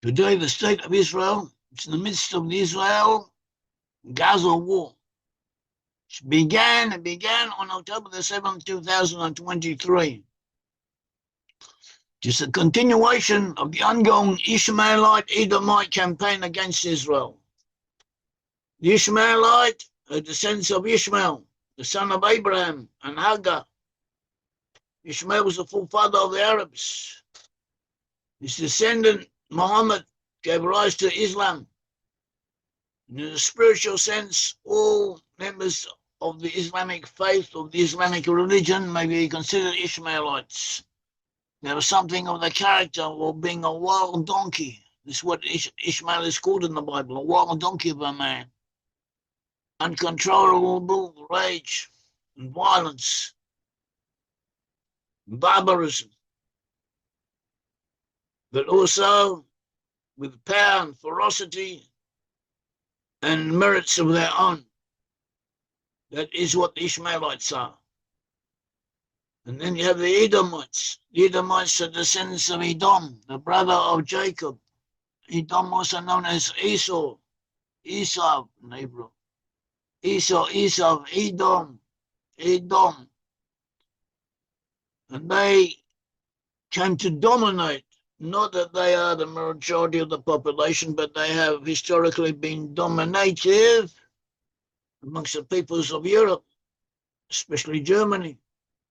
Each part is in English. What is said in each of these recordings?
Today, the state of Israel is in the midst of the Israel-Gaza War. It began on October the 7th, 2023. It is a continuation of the ongoing Ishmaelite-Edomite campaign against Israel. The Ishmaelite are descendants of Ishmael, the son of Abraham and Hagar. Ishmael was the forefather of the Arabs. His descendant, Muhammad, gave rise to Islam. In a spiritual sense, all members of the Islamic faith, of the Islamic religion, may be considered Ishmaelites. There was something of the character of being a wild donkey. This is what Ishmael is called in the Bible, a wild donkey of a man. Uncontrollable rage and violence, and barbarism, but also with power and ferocity and merits of their own. That is what the Ishmaelites are. And then you have the Edomites. The Edomites are descendants of Edom, the brother of Jacob. Edom, also known as Esau in Hebrew. Esau, Edom. And they came to dominate. Not that they are the majority of the population, but they have historically been dominative amongst the peoples of Europe, especially Germany,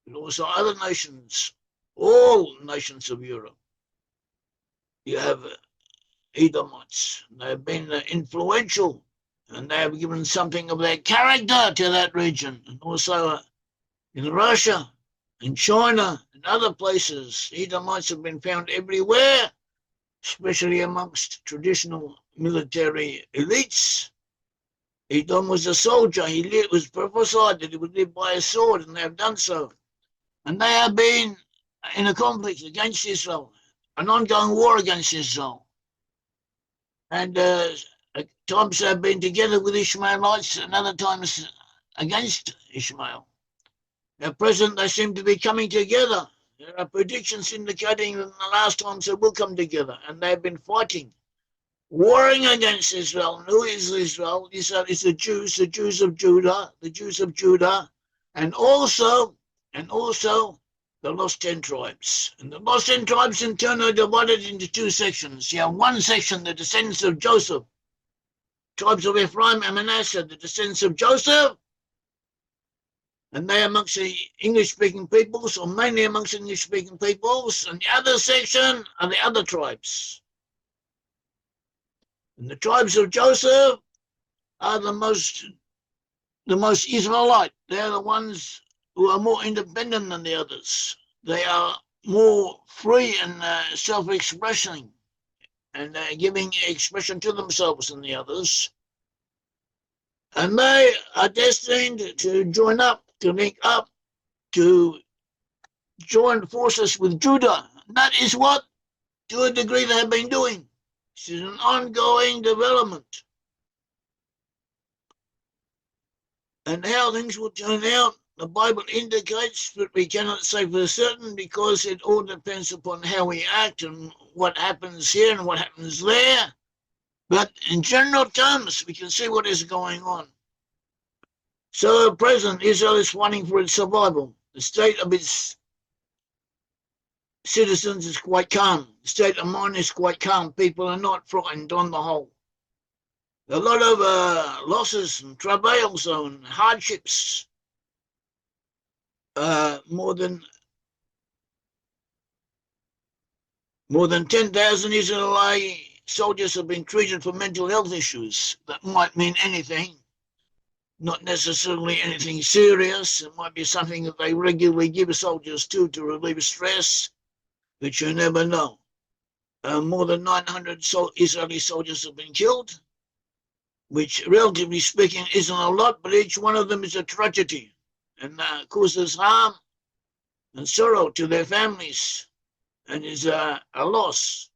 but also other nations, all nations of Europe. You have Edomites. They have been influential, and they have given something of their character to that region. And also in Russia, in China, and other places, Edomites have been found everywhere, especially amongst traditional military elites. Edom was a soldier. It was prophesied that he would live by a sword, and they have done so. And they have been in a conflict against Israel, an ongoing war against Israel. And at times they have been together with Ishmaelites, and other times against Ishmael. At present, they seem to be coming together. There are predictions indicating that in the last times they will come together, and they have been fighting, warring against Israel. And who is Israel? Israel is the Jews of Judah, and also the lost 10 tribes. And the lost 10 tribes in turn are divided into two sections. You have one section, the descendants of Joseph, tribes of Ephraim and Manasseh, the descendants of Joseph, and they amongst the English-speaking peoples, or mainly amongst English-speaking peoples, and the other section are the other tribes. And the tribes of Joseph are the most Israelite. They are the ones who are more independent than the others. They are more free and self-expressing, and giving expression to themselves than the others. And they are destined to join up, to link up, to join forces with Judah. And that is what, to a degree, they have been doing. This is an ongoing development. And how things will turn out, the Bible indicates, but we cannot say for certain, because it all depends upon how we act and what happens here and what happens there. But in general terms, we can see what is going on. So at present, Israel is fighting for its survival. The state of its citizens is quite calm. The state of mind is quite calm. People are not frightened on the whole. A lot of losses and travails and hardships. More than 10,000 Israeli soldiers have been treated for mental health issues. That might mean anything. Not necessarily anything serious. It might be something that they regularly give soldiers to relieve stress, but you never know. More than 900 Israeli soldiers have been killed, which, relatively speaking, isn't a lot, but each one of them is a tragedy and causes harm and sorrow to their families, and is a loss.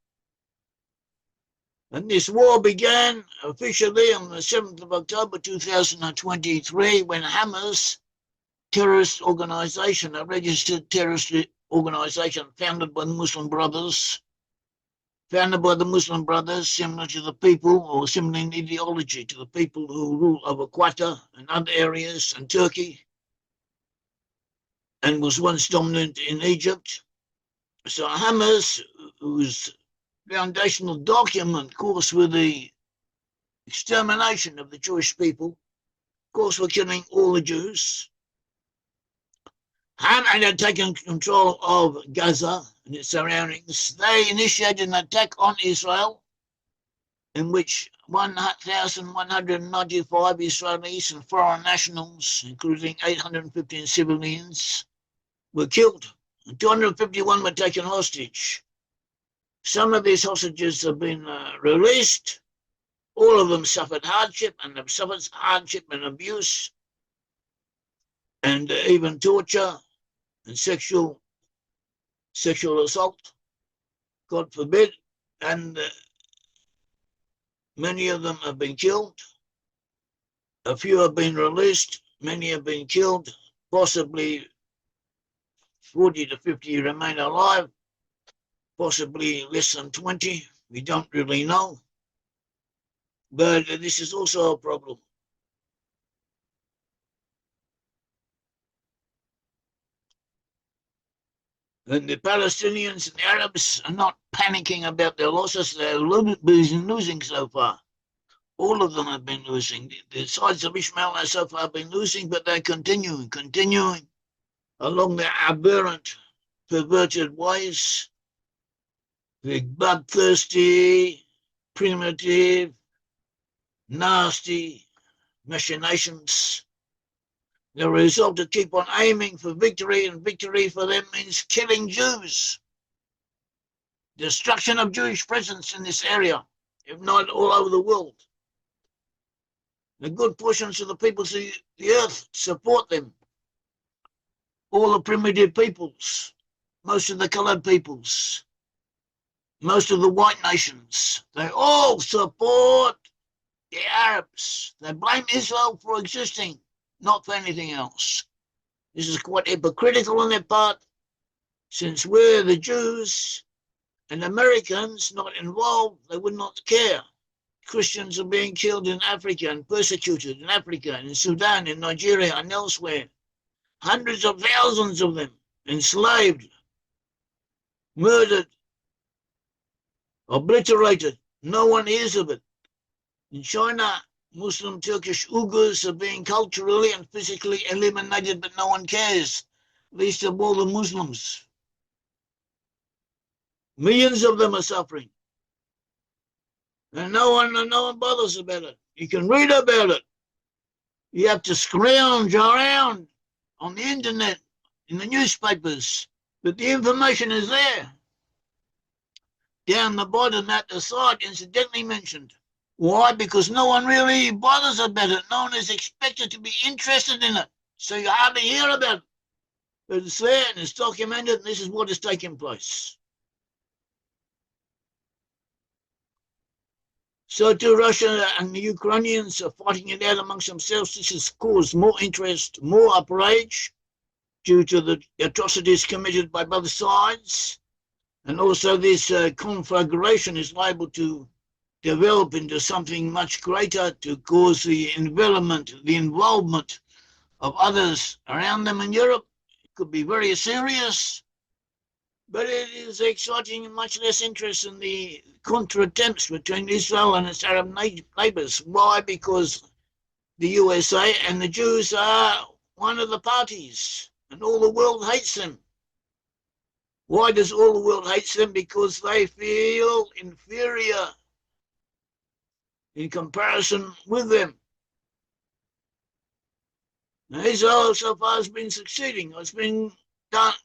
And this war began officially on the 7th of October 2023, when Hamas, terrorist organization, a registered terrorist organization founded by the Muslim Brothers, founded by the Muslim Brothers, similar to the people, or similar in ideology to the people who rule over Qatar and other areas and Turkey, and was once dominant in Egypt. So Hamas, whose foundational document calls for the extermination of the Jewish people, calls for killing all the Jews. Hamas had taken control of Gaza and its surroundings. They initiated an attack on Israel, in which 1,195 Israelis and foreign nationals, including 815 civilians, were killed. 251 were taken hostage. Some of these hostages have been released. All of them suffered hardship and have suffered hardship and abuse and even torture and sexual assault, God forbid. And many of them have been killed. A few have been released. Many have been killed. Possibly 40 to 50 remain alive. Possibly less than 20. We don't really know. But this is also a problem. And the Palestinians and the Arabs are not panicking about their losses. They're losing so far. All of them have been losing. The sides of Ishmael so far have been losing, but they're continuing along their aberrant, perverted ways, the bloodthirsty, primitive, nasty machinations. The result to keep on aiming for victory, and victory for them means killing Jews. Destruction of Jewish presence in this area, if not all over the world. The good portions of the peoples of the earth support them. All the primitive peoples, most of the coloured peoples, most of the white nations, they all support the Arabs. They blame Israel for existing, not for anything else. This is quite hypocritical on their part, since we're the Jews and Americans not involved, they would not care. Christians are being killed in Africa and persecuted in Africa, in Sudan, in Nigeria and elsewhere. Hundreds of thousands of them enslaved, murdered, obliterated. No one hears of it. In China, Muslim Turkish Uyghurs are being culturally and physically eliminated, but no one cares, least of all the Muslims. Millions of them are suffering. And no one bothers about it. You can read about it. You have to scrounge around on the internet, in the newspapers, but the information is there. Down the bottom at the side, incidentally mentioned. Why? Because no one really bothers about it. No one is expected to be interested in it. So you hardly hear about it. But it's there and it's documented, and this is what is taking place. So too, Russia and the Ukrainians are fighting it out amongst themselves. This has caused more interest, more outrage due to the atrocities committed by both sides. And also this conflagration is liable to develop into something much greater, to cause the involvement of others around them in Europe. It could be very serious. But it is exciting and much less interest in the contra-attempts between Israel and its Arab neighbours. Why? Because the USA and the Jews are one of the parties, and all the world hates them. Why does all the world hate them? Because they feel inferior in comparison with them. Now, Israel so far has been succeeding. It's been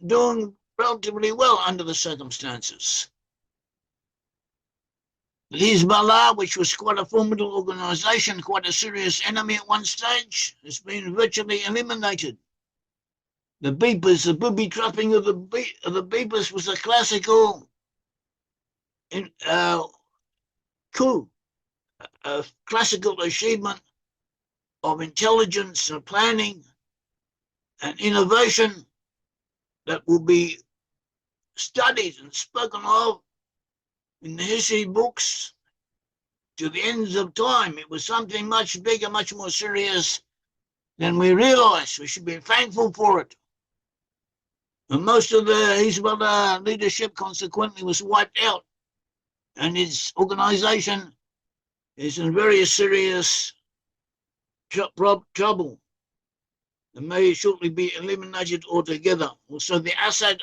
doing relatively well under the circumstances. Hezbollah, which was quite a formidable organisation, quite a serious enemy at one stage, has been virtually eliminated. The beepers, the booby-trapping of the beepers was a classical coup, a classical achievement of intelligence and planning and innovation that will be studied and spoken of in the history books to the ends of time. It was something much bigger, much more serious than we realize. We should be thankful for it. And most of the Hezbollah leadership consequently was wiped out, and its organization is in very serious trouble and may shortly be eliminated altogether. Also, the Assad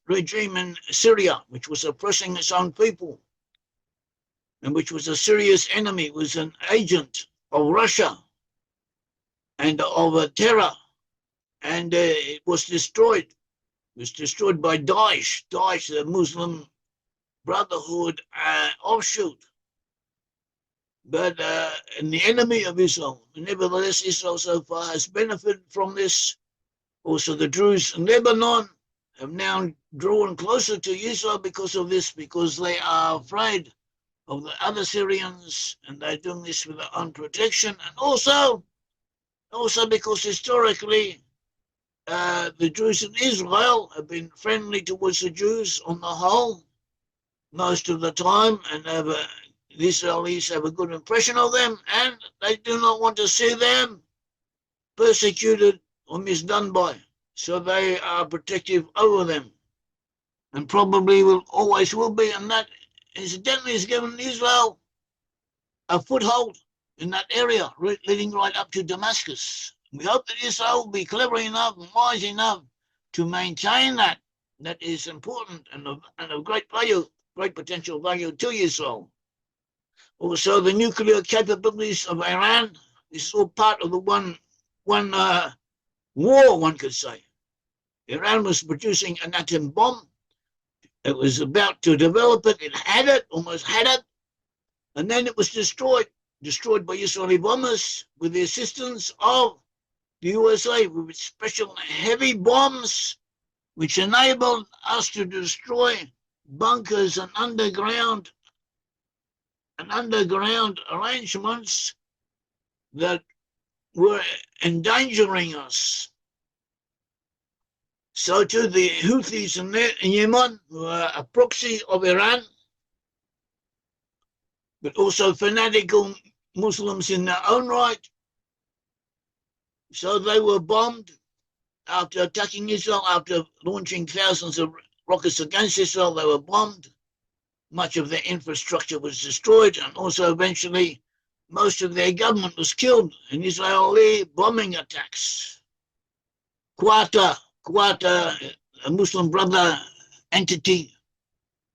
regime in Syria, which was oppressing its own people and which was a serious enemy, was an agent of Russia and of terror, and it was destroyed. It was destroyed by Daesh, the Muslim Brotherhood offshoot. But and the enemy of Israel. Nevertheless, Israel so far has benefited from this. Also, the Druze in Lebanon have now drawn closer to Israel because of this, because they are afraid of the other Syrians, and they're doing this for their own protection. And also because historically, the Jews in Israel have been friendly towards the Jews on the whole most of the time, and the Israelis have a good impression of them, and they do not want to see them persecuted or misdone by. So they are protective over them, and probably always will be, and that incidentally has given Israel a foothold in that area, leading right up to Damascus. We hope that Israel will be clever enough and wise enough to maintain that. That is important and of great value, great potential value to Israel. Also, the nuclear capabilities of Iran. This is all part of the one war, one could say. Iran was producing an atom bomb. It was about to develop it. It had it, almost had it, and then it was destroyed by Israeli bombers with the assistance of the USA with special heavy bombs, which enabled us to destroy bunkers and underground arrangements that were endangering us. So too the Houthis in Yemen were a proxy of Iran, but also fanatical Muslims in their own right. So they were bombed after attacking Israel, after launching thousands of rockets against Israel. They were bombed. Much of their infrastructure was destroyed, and also eventually most of their government was killed in Israeli bombing attacks. Qatar, a Muslim brother entity,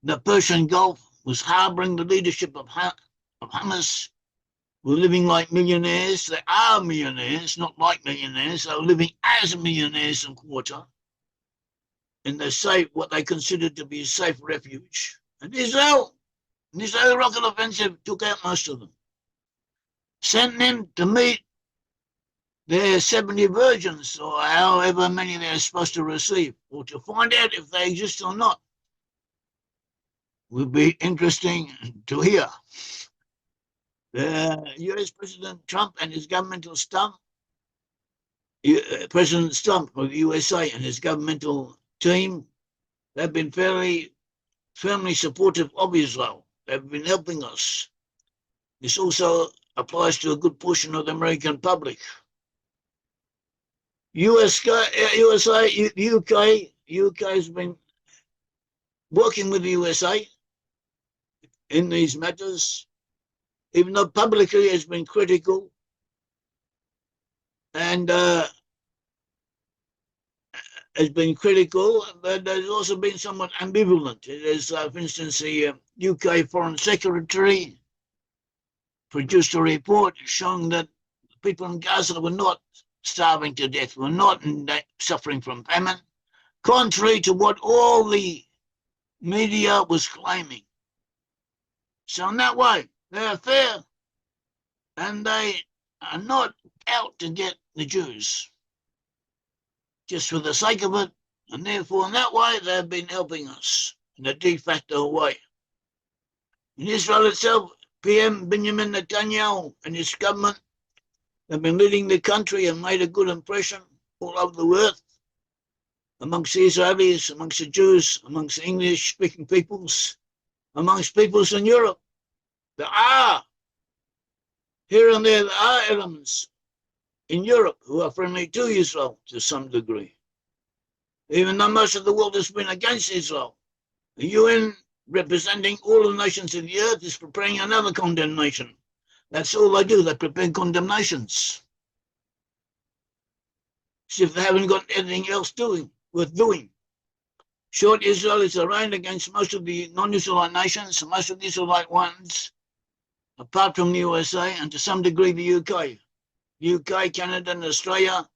the Persian Gulf, was harboring the leadership of Hamas, were living like millionaires. They are millionaires, not like millionaires. They were living as millionaires in Qatar, in what they considered to be a safe refuge. And Israeli rocket offensive took out most of them, sent them to meet their 70 virgins, or however many they're supposed to receive, or to find out if they exist or not. Would be interesting to hear. US President Trump and his governmental stump, President Trump of the USA and his governmental team, they've been firmly supportive of Israel. They've been helping us. This also applies to a good portion of the American public. USA, UK has been working with the USA in these matters, even though publicly has been critical, and but there's also been somewhat ambivalent. There's, for instance, the UK Foreign Secretary produced a report showing that people in Gaza were not starving to death, were not suffering from famine, contrary to what all the media was claiming. So in that way, they're fair, and they are not out to get the Jews just for the sake of it, and therefore in that way they've been helping us in a de facto way. In Israel itself, PM Benjamin Netanyahu and his government have been leading the country and made a good impression all over the earth, amongst the Israelis, amongst the Jews, amongst the English-speaking peoples. amongst peoples in Europe. There are, here and there are elements in Europe who are friendly to Israel to some degree. Even though most of the world has been against Israel, the UN, representing all the nations of the earth, is preparing another condemnation. That's all they do, they prepare condemnations. As if they haven't got anything else worth doing. Sure, Israel is arraigned against most of the non-Israelite nations, most of the Israelite ones, apart from the USA and to some degree the UK. UK, Canada and Australia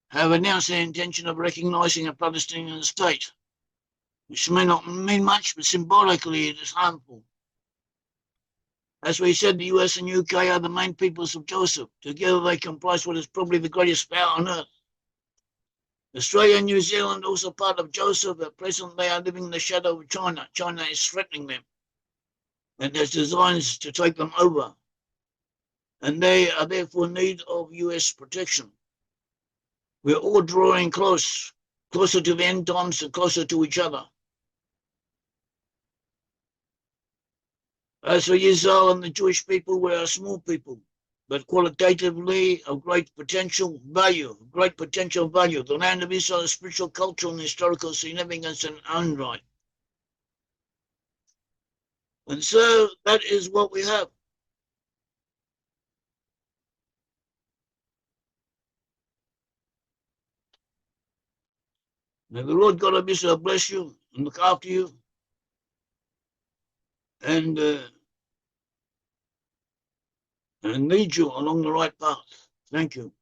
have announced their intention of recognising a Palestinian state, which may not mean much, but symbolically it is harmful. As we said, the US and UK are the main peoples of Joseph. Together they comprise what is probably the greatest power on earth. Australia and New Zealand, also part of Joseph, at present they are living in the shadow of China. China is threatening them and has designs to take them over. And they are therefore in need of US protection. We're all drawing closer to the end times and closer to each other. As for Israel and the Jewish people, we are a small people, but qualitatively of great potential value. The land of Israel is spiritual, cultural, and historical significance in its own right. And so that is what we have. May the Lord God of Israel bless you and look after you and lead you along the right path. Thank you.